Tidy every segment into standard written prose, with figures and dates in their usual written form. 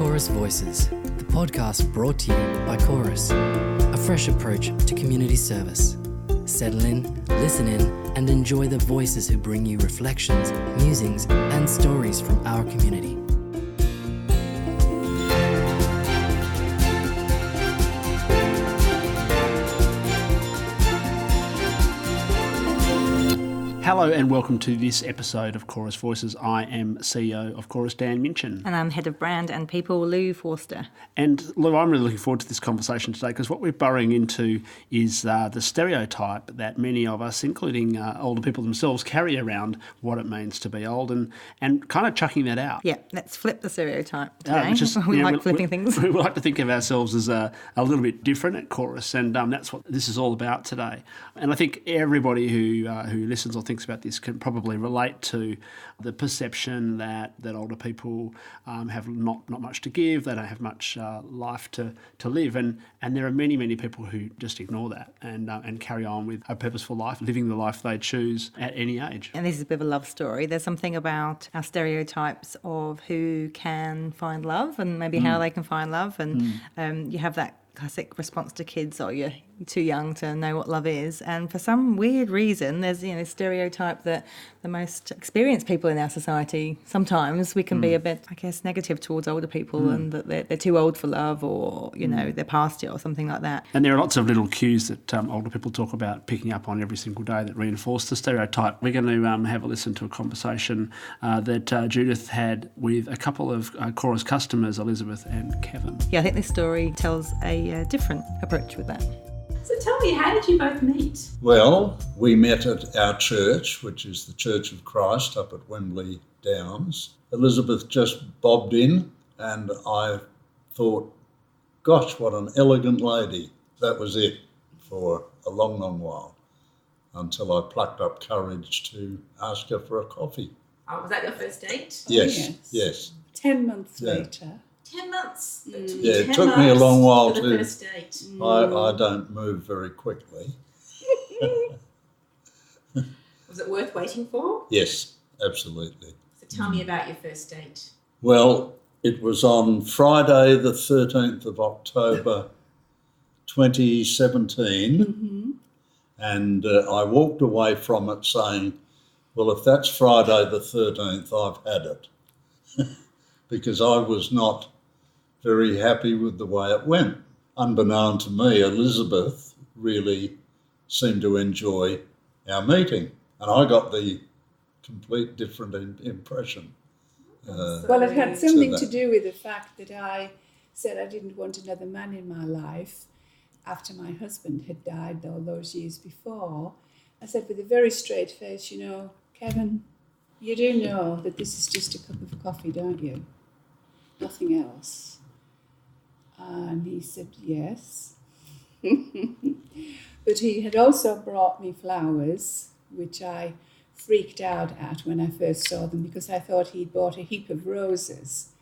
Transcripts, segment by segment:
Chorus Voices, the podcast brought to you by Chorus, a fresh approach to community service. Settle in, listen in, and enjoy the voices who bring you reflections, musings, and stories from our community. Hello and welcome to this episode of Chorus Voices. I am CEO of Chorus, Dan Minchin. And I'm Head of Brand and People, Lou Forster. And Lou, I'm really looking forward to this conversation today because what we're burrowing into is the stereotype that many of us, including older people themselves, carry around what it means to be old and kind of chucking that out. Yeah, let's flip the stereotype today. We like flipping things. We like to think of ourselves as a little bit different at Chorus, and that's what this is all about today. And I think everybody who listens or thinks about this can probably relate to the perception that older people have not much to give, they don't have much life to live, and there are many people who just ignore that and carry on with a purposeful life, living the life they choose at any age. And this is a bit of a love story. There's something about our stereotypes of who can find love and maybe how they can find love, and you have that classic response to kids, or you're too young to know what love is. And for some weird reason, there's stereotype that the most experienced people in our society, sometimes we can be a bit, I guess, negative towards older people and that they're too old for love, or, they're past it or something like that. And there are lots of little cues that older people talk about picking up on every single day that reinforce the stereotype. We're going to have a listen to a conversation that Judith had with a couple of Chorus customers, Elizabeth and Kevin. Yeah, I think this story tells a different approach with that. So tell me, how did you both meet? Well, we met at our church, which is the Church of Christ up at Wembley Downs. Elizabeth just bobbed in and I thought, gosh, what an elegant lady. That was it for a long while, until I plucked up courage to ask her for a coffee. Oh, was that your first date? Yes. 10 months later. 10 months? It took me a long while for the first date. I don't move very quickly. Was it worth waiting for? Yes, absolutely. So tell me about your first date. Well, it was on Friday the 13th of October 2017, and I walked away from it saying, well, if that's Friday the 13th, I've had it. Because I was not very happy with the way it went. Unbeknown to me, Elizabeth really seemed to enjoy our meeting, and I got the complete different impression. Well, it had something to do with the fact that I said I didn't want another man in my life after my husband had died all those years before. I said with a very straight face, Kevin, you do know that this is just a cup of coffee, don't you? Nothing else. And he said, yes. But he had also brought me flowers, which I freaked out at when I first saw them because I thought he'd bought a heap of roses.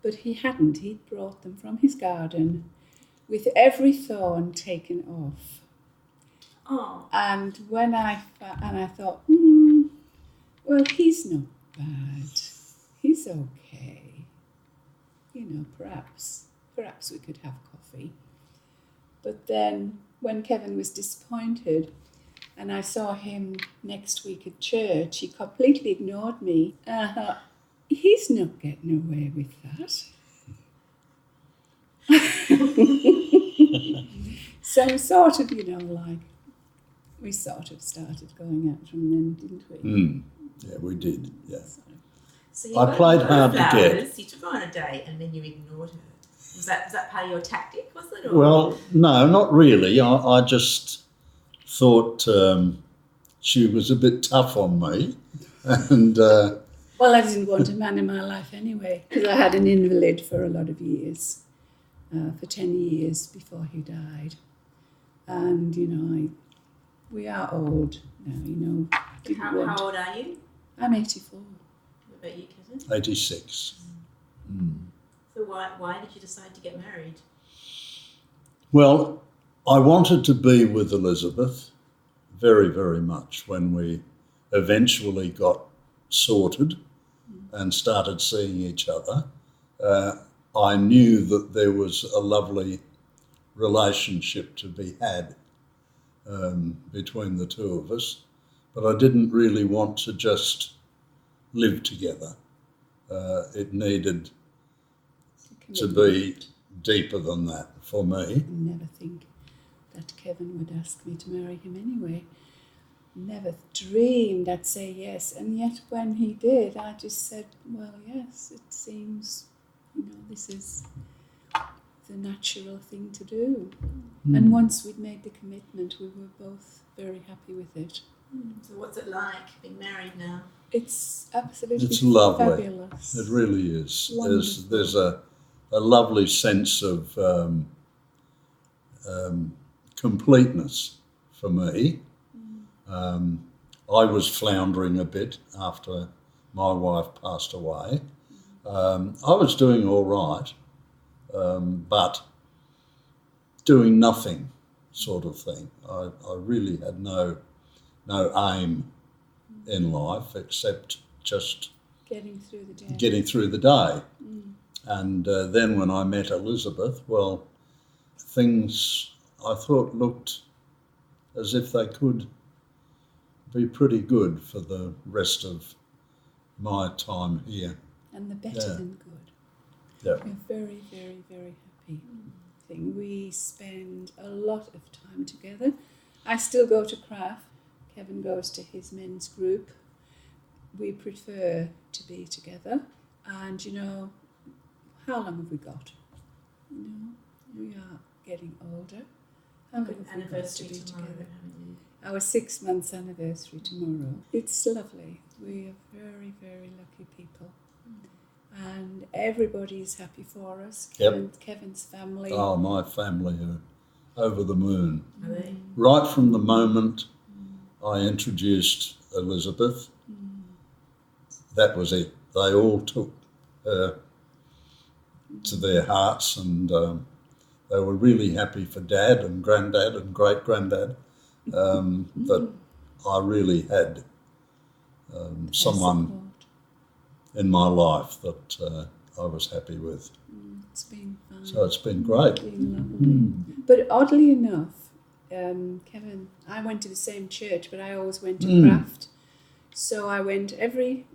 But he hadn't. He'd brought them from his garden with every thorn taken off. Oh. And I thought, well, he's not bad. He's okay. Perhaps we could have coffee. But then when Kevin was disappointed and I saw him next week at church, he completely ignored me. And I thought, he's not getting away with that. So we sort of started going out from then, didn't we? Yeah, we did, yeah. So you I played hard to get. You took her on a date and then you ignored her. Was that part of your tactic, was it? Or? Well, no, not really. I just thought she was a bit tough on me. And well, I didn't want a man in my life anyway, because I had an invalid for a lot of years, for 10 years before he died. And, we are old now, How old are you? I'm 84. What about you, Kevin? 86. So why did you decide to get married? Well, I wanted to be with Elizabeth very, very much when we eventually got sorted and started seeing each other. I knew that there was a lovely relationship to be had between the two of us, but I didn't really want to just live together. It needed to be deeper than that for me. I never think that Kevin would ask me to marry him anyway. Never dreamed I'd say yes, and yet when he did, I just said, well, yes, it seems, this is the natural thing to do. And once we'd made the commitment, we were both very happy with it. So what's it like being married now? It's absolutely It's lovely. fabulous. It really is. Wonderful. There's a lovely sense of completeness for me. I was floundering a bit after my wife passed away. I was doing all right, but doing nothing sort of thing. I really had no aim in life except just Getting through the day. getting through the day. And then when I met Elizabeth, well, things I thought looked as if they could be pretty good for the rest of my time here. And the better than good. Yeah. We're very, very, very happy. I think we spend a lot of time together. I still go to craft. Kevin goes to his men's group. We prefer to be together. And, how long have we got? We are getting older. How long have we got to Anniversary be tomorrow, together? haven't you? Our 6 months anniversary tomorrow. It's lovely. We are very, very lucky people. And everybody is happy for us. Yep. Kevin's family. Oh, my family are over the moon. Are they? Right from the moment I introduced Elizabeth, that was it. They all took her to their hearts, and they were really happy for Dad and Granddad and Great-Granddad that I really had someone Support. in my life that I was happy with. It's been fun. So it's been great. It's been lovely. But oddly enough, Kevin, I went to the same church, but I always went to craft. So I went every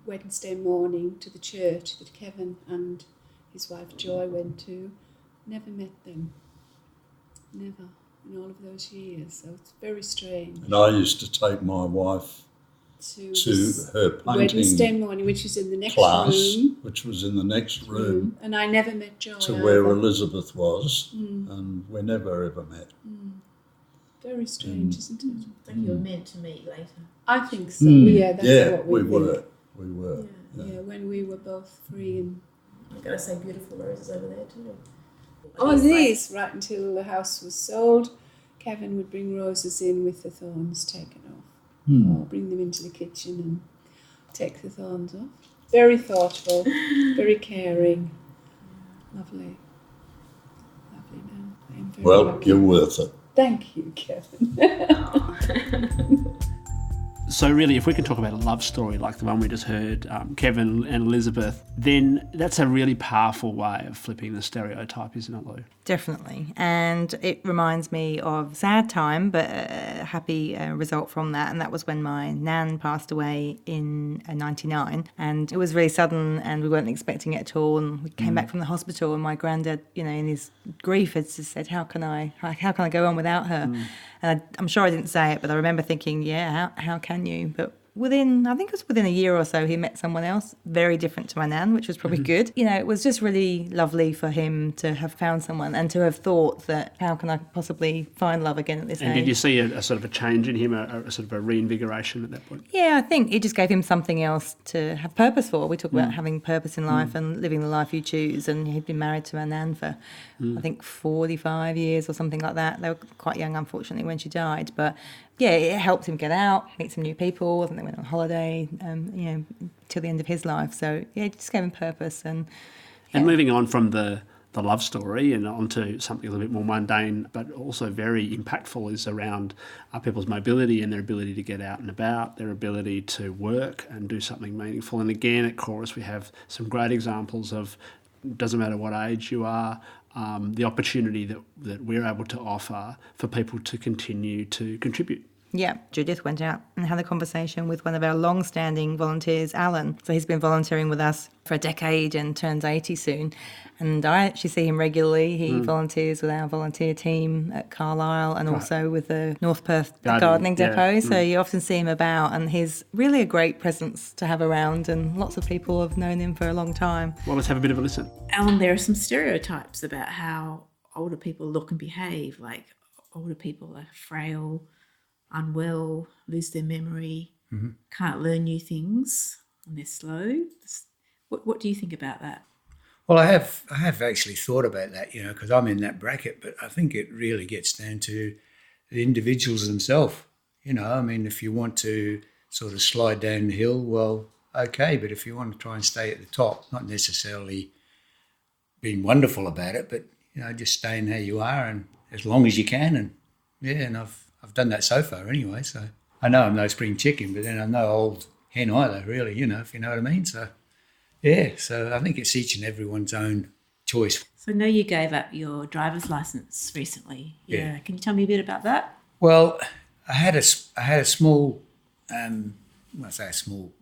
Wednesday morning to the church that Kevin and his wife Joy went to. Never met them. Never in all of those years. So it's very strange. And I used to take my wife To her painting Wednesday morning, which is in the next class, room. which was in the next room And I never met Joy. to where either. Elizabeth was, and we never ever met. Very strange, isn't it? I think you're meant to meet later. I think so. Yeah, that's what we we think. were. We were. Yeah, when we were both free and I've got to say, beautiful roses over there too. oh, these right until the house was sold. Kevin would bring roses in with the thorns taken off, or bring them into the kitchen and take the thorns off. Very thoughtful, very caring, lovely, lovely man. I'm very Well, lucky. you're worth it. Thank you, Kevin. So really, if we can talk about a love story like the one we just heard, Kevin and Elizabeth, then that's a really powerful way of flipping the stereotype, isn't it, Lou? Definitely. And it reminds me of a sad time, but a happy result from that. And that was when my nan passed away in 99. And it was really sudden and we weren't expecting it at all. And we came back from the hospital and my granddad, in his grief had just said, how can I go on without her? And I'm sure I didn't say it, but I remember thinking, how can you? But I think it was within a year or so, he met someone else very different to my nan, which was probably good. It was just really lovely for him to have found someone and to have thought that, how can I possibly find love again at this age? And did you see a sort of a change in him, a sort of a reinvigoration at that point? Yeah, I think it just gave him something else to have purpose for. We talk about having purpose in life and living the life you choose. And he'd been married to my nan for, I think, 45 years or something like that. They were quite young, unfortunately, when she died. But yeah, it helped him get out, meet some new people. I think they went on holiday, till the end of his life. So yeah, it just gave him purpose. And moving on from the love story and onto something a little bit more mundane, but also very impactful, is around people's mobility and their ability to get out and about, their ability to work and do something meaningful. And again, at Chorus, we have some great examples of doesn't matter what age you are, the opportunity that we're able to offer for people to continue to contribute. Yeah, Judith went out and had a conversation with one of our long-standing volunteers, Alan. So he's been volunteering with us for a decade and turns 80 soon. And I actually see him regularly. He volunteers with our volunteer team at Carlisle and also with the North Perth Gardening Depot. So you often see him about, and he's really a great presence to have around, and lots of people have known him for a long time. Well, let's have a bit of a listen. Alan, there are some stereotypes about how older people look and behave, like older people are frail, unwell, lose their memory, can't learn new things, and they're slow. What do you think about that? Well, I have actually thought about that, because I'm in that bracket, but I think it really gets down to the individuals themselves. If you want to sort of slide down the hill, well, okay, but if you want to try and stay at the top, not necessarily being wonderful about it, but, just staying how you are and as long as you can. And I've done that so far anyway, so I know I'm no spring chicken, but then I'm no old hen either, really, if you know what I mean. So, yeah, so I think it's each and everyone's own choice. So I know you gave up your driver's licence recently. Yeah. Can you tell me a bit about that? Well, I had a small, I say a small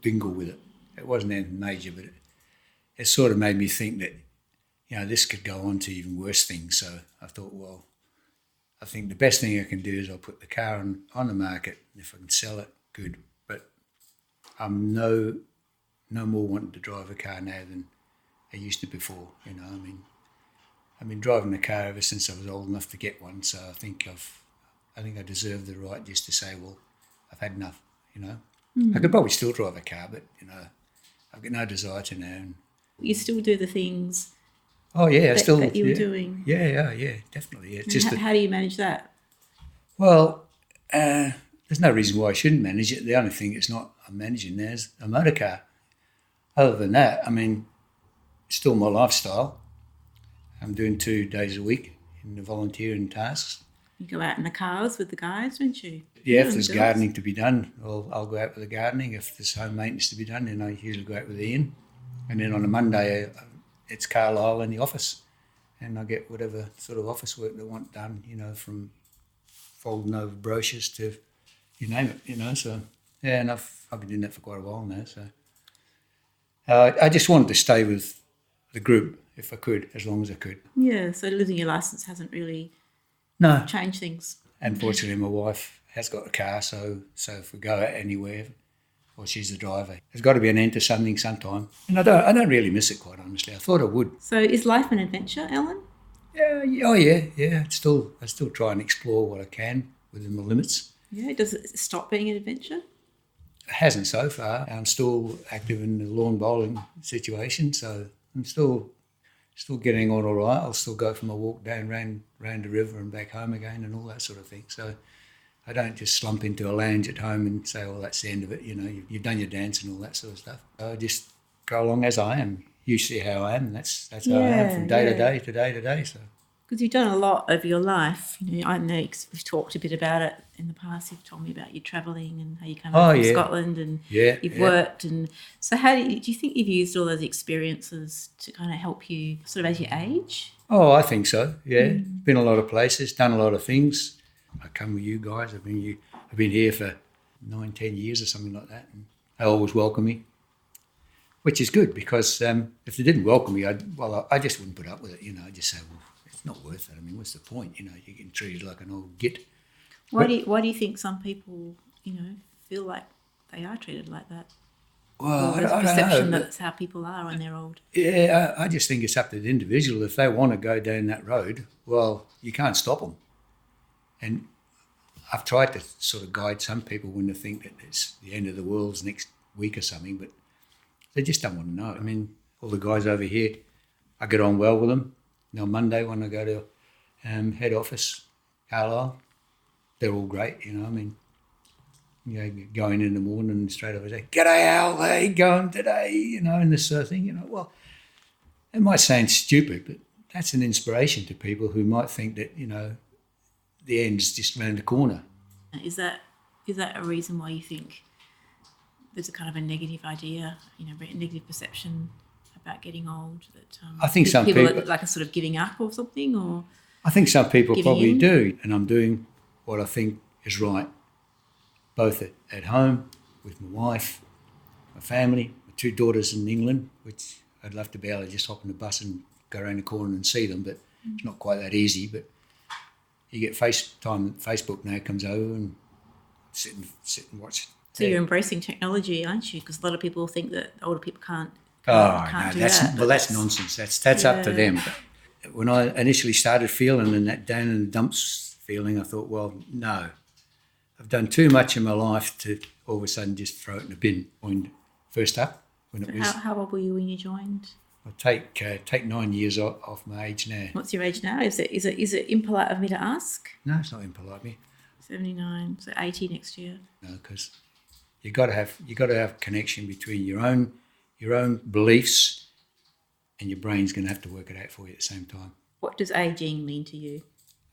dingle with it. It wasn't anything major, but it sort of made me think that, this could go on to even worse things. So I thought, well, I think the best thing I can do is I'll put the car on the market. If I can sell it, good. But I'm no more wanting to drive a car now than I used to before. I've been driving a car ever since I was old enough to get one. So I think I deserve the right just to say, well, I've had enough. I could probably still drive a car, but I've got no desire to now. You still do the things. Oh yeah, that you were doing. Yeah, definitely. Yeah. It's just how do you manage that? Well, there's no reason why I shouldn't manage it. The only thing I'm managing now is a motor car. Other than that, it's still my lifestyle. I'm doing 2 days a week in the volunteering tasks. You go out in the cars with the guys, don't you? Yeah, if there's gardening to be done, I'll go out with the gardening. If there's home maintenance to be done, then I usually go out with Ian. And then on a Monday, it's Carlisle in the office, and I get whatever sort of office work they want done, from folding over brochures to you name it, so yeah, and I've been doing that for quite a while now, so I just wanted to stay with the group if I could, as long as I could. Yeah, so losing your licence hasn't really changed things. Unfortunately, my wife has got a car, so if we go out anywhere, well, she's the driver. There's got to be an end to something sometime. And I don't really miss it, quite honestly. I thought I would. So is life an adventure, Alan? Yeah. Oh, yeah. I still try and explore what I can within the limits. Yeah. Does it stop being an adventure? It hasn't so far. I'm still active in the lawn bowling situation, so I'm still getting on all right. I'll still go for my walk down round the river and back home again and all that sort of thing. So I don't just slump into a lounge at home and say, well, that's the end of it. You've done your dance and all that sort of stuff. I just go along as I am. You see how I am, and that's how I am from day to day to day to day. So, because you've done a lot over your life. I know we've talked a bit about it in the past. You've told me about your travelling and how you came over from Scotland and you've worked. And so how do you think you've used all those experiences to kind of help you sort of as you age? Oh, I think so, yeah. Been a lot of places, done a lot of things. I come with you guys. I've been here for 9-10 years or something like that, and they always welcome me, which is good because if they didn't welcome me, I just wouldn't put up with it. I'd just say, well, it's not worth it. What's the point? You're getting treated like an old git. Why do you think some people feel like they are treated like that? Well, I don't perception know. That's how people are when they're old. Yeah, I just think it's up to the individual. If they want to go down that road, well, you can't stop them. And I've tried to sort of guide some people when they think that it's the end of the world's next week or something, but they just don't want to know. All the guys over here, I get on well with them. On Monday when I go to head office, Carlisle, they're all great, going in the morning and straight away say, "G'day, Al, how you going today?" And this sort of thing, Well, it might sound stupid, but that's an inspiration to people who might think that, the end's just around the corner. Is that a reason why you think there's a kind of a negative idea, a negative perception about getting old? That I think some people people are like a sort of giving up or something, or I think some people giving probably in? do, and I'm doing what I think is right, both at home with my wife, my family, my 2 daughters in England, which I'd love to be able to just hop on the bus and go around the corner and see them, but it's not quite that easy. But you get FaceTime, Facebook now comes over and sit and watch. So you're embracing technology, aren't you? Because a lot of people think that older people can't Oh no, do that's that. that's nonsense. That's up to them. But when I initially started feeling and that down in the dumps feeling, I thought, well, no, I've done too much in my life to all of a sudden just throw it in the bin. When first up, when it was, How old were you when you joined? I take 9 years off my age now. What's your age now? Is it impolite of me to ask? No, it's not impolite me. 79, so 80 next year. No, because you got to have connection between your own beliefs, and your brain's going to have to work it out for you at the same time. What does ageing mean to you?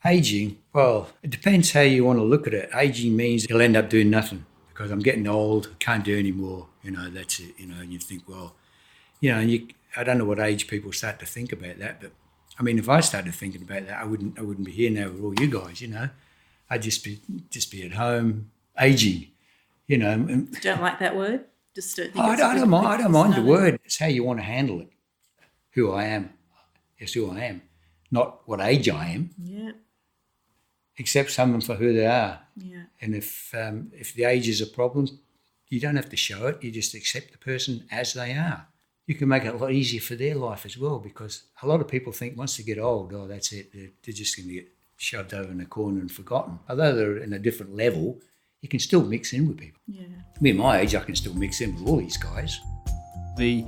Ageing, well, it depends how you want to look at it. Ageing means you'll end up doing nothing because I'm getting old, I can't do any more. That's it. And you think, well, I don't know what age people start to think about that, but I mean, if I started thinking about that, I wouldn't be here now with all you guys. I'd just be at home, aging. Don't like that word? Just don't think I it's a don't good- mind. I don't mind the word. It's how you want to handle it. Who I am is who I am, not what age I am. Yeah, Accept someone for who they are. yeah. And if the age is a problem, you don't have to show it. You just accept the person as they are. You can make it a lot easier for their life as well, because a lot of people think once they get old, oh, that's it. They're just going to get shoved over in a corner and forgotten. Although they're in a different level, you can still mix in with people. Yeah. Me at my age, I can still mix in with all these guys. The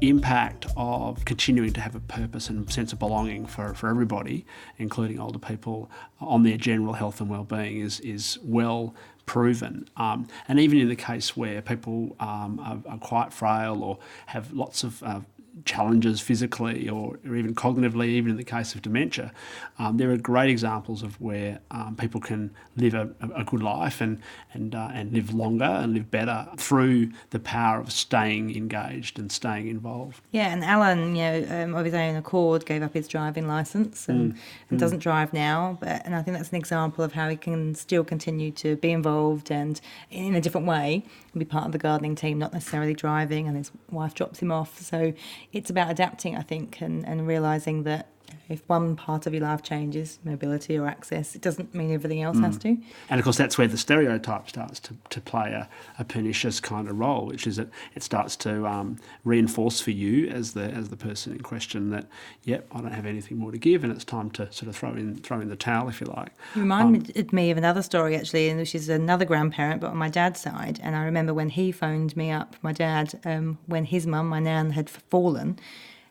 impact of continuing to have a purpose and sense of belonging for everybody, including older people, on their general health and well-being is well proven. And even in the case where people are quite frail or have lots of challenges physically or even cognitively, even in the case of dementia, there are great examples of where people can live a good life and live longer and live better through the power of staying engaged and staying involved. Yeah, and Alan, of his own accord, gave up his driving licence and doesn't drive now. And I think that's an example of how he can still continue to be involved and in a different way and be part of the gardening team, not necessarily driving, and his wife drops him off. So it's about adapting, I think, and realising that if one part of your life changes, mobility or access, it doesn't mean everything else has to. And of course, that's where the stereotype starts to play a pernicious kind of role, which is that it starts to reinforce for you as the person in question that, yep, I don't have anything more to give, and it's time to sort of throw in the towel, if you like. You reminded me of another story, actually, and which is another grandparent, but on my dad's side. And I remember when he phoned me up, my dad, when his mum, my nan, had fallen,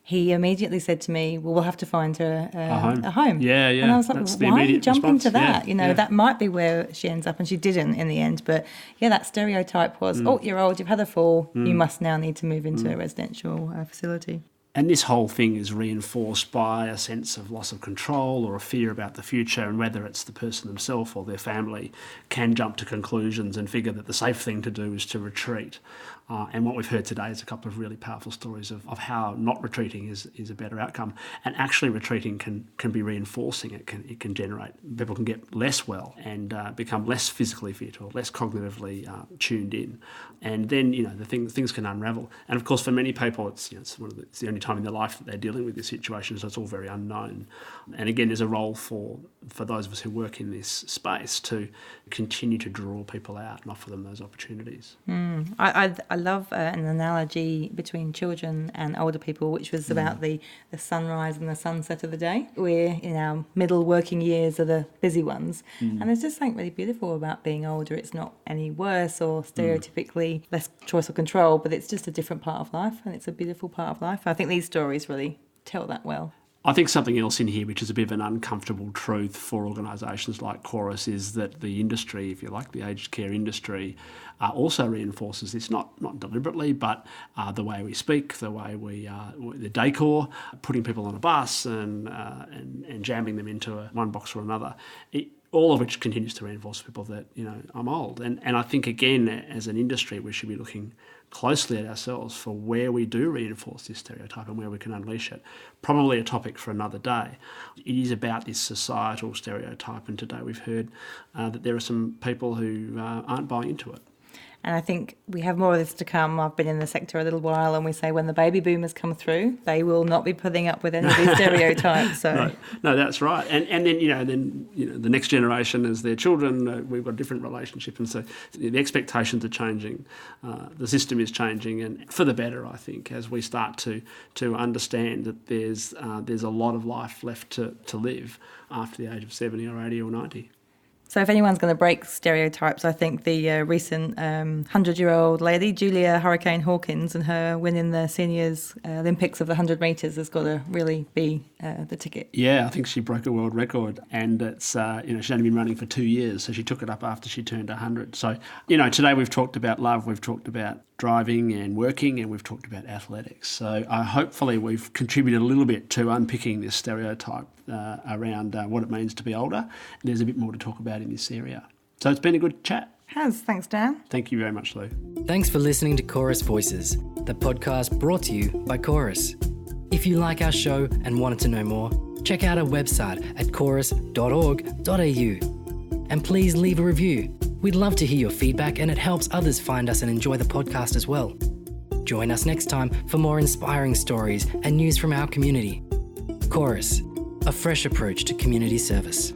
he immediately said to me, well, we'll have to find her a home. Yeah, yeah. And I was like, That's the why are you immediate jumping response. to that? Yeah, That might be where she ends up, and she didn't in the end. But yeah, that stereotype was, oh, you're old, you've had a fall, you must now need to move into a residential facility. And this whole thing is reinforced by a sense of loss of control or a fear about the future, and whether it's the person themselves or their family can jump to conclusions and figure that the safe thing to do is to retreat. And what we've heard today is a couple of really powerful stories of how not retreating is a better outcome. And actually retreating can be reinforcing. It can generate, people can get less well and become less physically fit or less cognitively tuned in. And then, the things can unravel. And of course, for many people, it's the only time in their life that they're dealing with this situation, so it's all very unknown. And again, there's a role for those of us who work in this space to continue to draw people out and offer them those opportunities. I love an analogy between children and older people, which was about the sunrise and the sunset of the day. We're in our middle working years are the busy ones. And there's just something really beautiful about being older. It's not any worse or stereotypically less choice or control, but it's just a different part of life, and it's a beautiful part of life. I think these stories really tell that well. I think something else in here, which is a bit of an uncomfortable truth for organisations like Chorus, is that the industry, if you like, the aged care industry, also reinforces this, not deliberately, but the way we speak, the way the decor, putting people on a bus and jamming them into one box or another. All of which continues to reinforce people that, I'm old. And I think, again, as an industry, we should be looking closely at ourselves for where we do reinforce this stereotype and where we can unleash it. Probably a topic for another day. It is about this societal stereotype, and today we've heard that there are some people who aren't buying into it. And I think we have more of this to come. I've been in the sector a little while, and we say when the baby boomers come through, they will not be putting up with any of these stereotypes. So no, that's right. And then the next generation, as their children, we've got a different relationship, and so the expectations are changing. The system is changing, and for the better, I think, as we start to understand that there's a lot of life left to live after the age of 70 or 80 or 90. So if anyone's going to break stereotypes, I think the recent 100-year-old lady, Julia Hurricane Hawkins, and her winning the seniors Olympics of the 100 metres has got to really be the ticket. Yeah, I think she broke a world record, and it's she's only been running for 2 years, so she took it up after she turned 100. So today we've talked about love, we've talked about driving and working, and we've talked about athletics. So hopefully we've contributed a little bit to unpicking this stereotype around what it means to be older. There's a bit more to talk about in this area. So it's been a good chat. Thanks, Dan. Thank you very much, Lou. Thanks for listening to Chorus Voices, the podcast brought to you by Chorus. If you like our show and wanted to know more, check out our website at chorus.org.au. And please leave a review. We'd love to hear your feedback, and it helps others find us and enjoy the podcast as well. Join us next time for more inspiring stories and news from our community. Chorus, a fresh approach to community service.